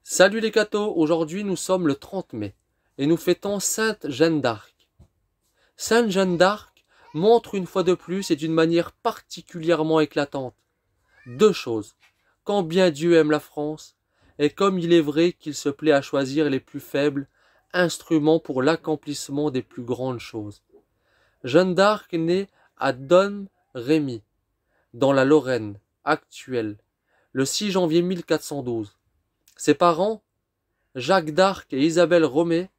Salut les cathos, aujourd'hui nous sommes le 30 mai et nous fêtons Sainte Jeanne d'Arc. Sainte Jeanne d'Arc montre une fois de plus et d'une manière particulièrement éclatante deux choses. Combien Dieu aime la France et comme il est vrai qu'il se plaît à choisir les plus faibles instruments pour l'accomplissement des plus grandes choses. Jeanne d'Arc naît à Domremy, dans la Lorraine actuelle, le 6 janvier 1412. Ses parents, Jacques d'Arc et Isabelle Romée,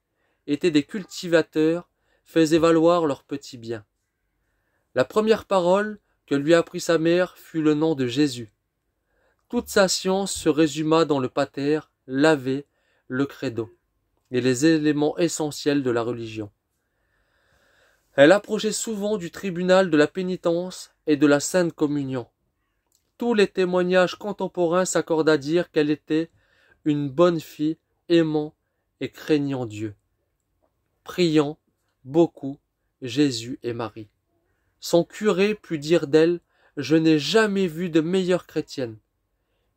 étaient des cultivateurs, faisaient valoir leurs petits biens. La première parole que lui apprit sa mère fut le nom de Jésus. Toute sa science se résuma dans le pater, l'Ave, le credo, et les éléments essentiels de la religion. Elle approchait souvent du tribunal de la pénitence et de la Sainte Communion. Tous les témoignages contemporains s'accordent à dire qu'elle était une bonne fille, aimant et craignant Dieu, priant beaucoup Jésus et Marie. Son curé put dire d'elle « Je n'ai jamais vu de meilleure chrétienne »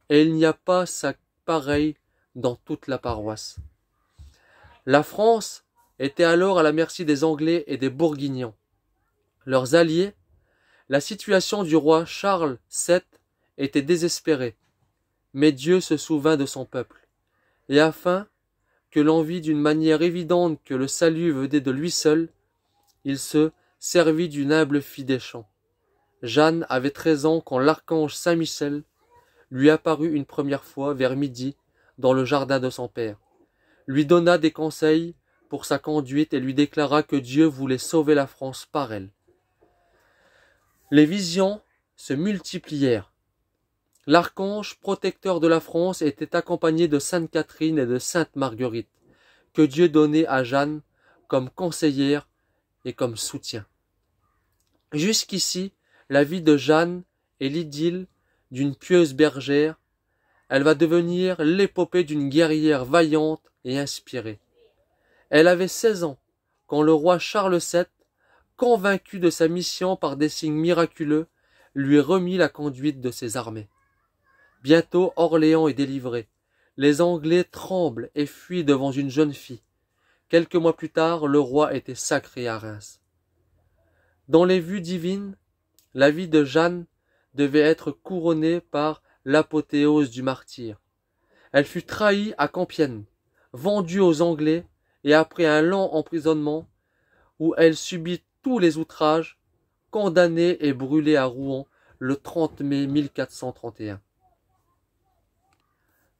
et il n'y a pas sa pareille dans toute la paroisse. La France était alors à la merci des Anglais et des Bourguignons. Leurs alliés, la situation du roi Charles VII était désespérée, mais Dieu se souvint de son peuple. Et afin que l'on vît d'une manière évidente que le salut venait de lui seul, il se servit d'une humble fille des champs. Jeanne avait 13 ans quand l'archange Saint-Michel lui apparut une première fois vers midi dans le jardin de son père, lui donna des conseils pour sa conduite et lui déclara que Dieu voulait sauver la France par elle. Les visions se multiplièrent. L'archange protecteur de la France était accompagné de Sainte Catherine et de Sainte Marguerite, que Dieu donnait à Jeanne comme conseillère et comme soutien. Jusqu'ici, la vie de Jeanne est l'idylle d'une pieuse bergère. Elle va devenir l'épopée d'une guerrière vaillante et inspirée. Elle avait 16 ans quand le roi Charles VII, convaincu de sa mission par des signes miraculeux, lui remit la conduite de ses armées. Bientôt Orléans est délivré. Les Anglais tremblent et fuient devant une jeune fille. Quelques mois plus tard, le roi était sacré à Reims. Dans les vues divines, la vie de Jeanne devait être couronnée par l'apothéose du martyre. Elle fut trahie à Compiègne, vendue aux Anglais et après un long emprisonnement où elle subit tous les outrages, condamnée et brûlée à Rouen le 30 mai 1431.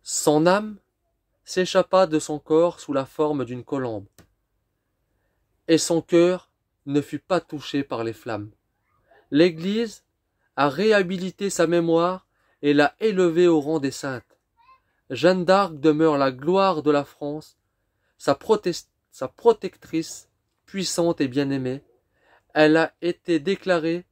Son âme s'échappa de son corps sous la forme d'une colombe, et son cœur ne fut pas touché par les flammes. L'Église a réhabilité sa mémoire et l'a élevée au rang des saintes. Jeanne d'Arc demeure la gloire de la France, sa protectrice puissante et bien-aimée. Elle a été déclarée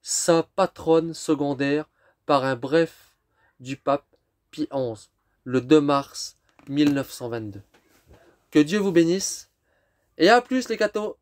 sa patronne secondaire par un bref du pape Pie XI, le 2 mars 1922. Que Dieu vous bénisse, et à plus les cathos!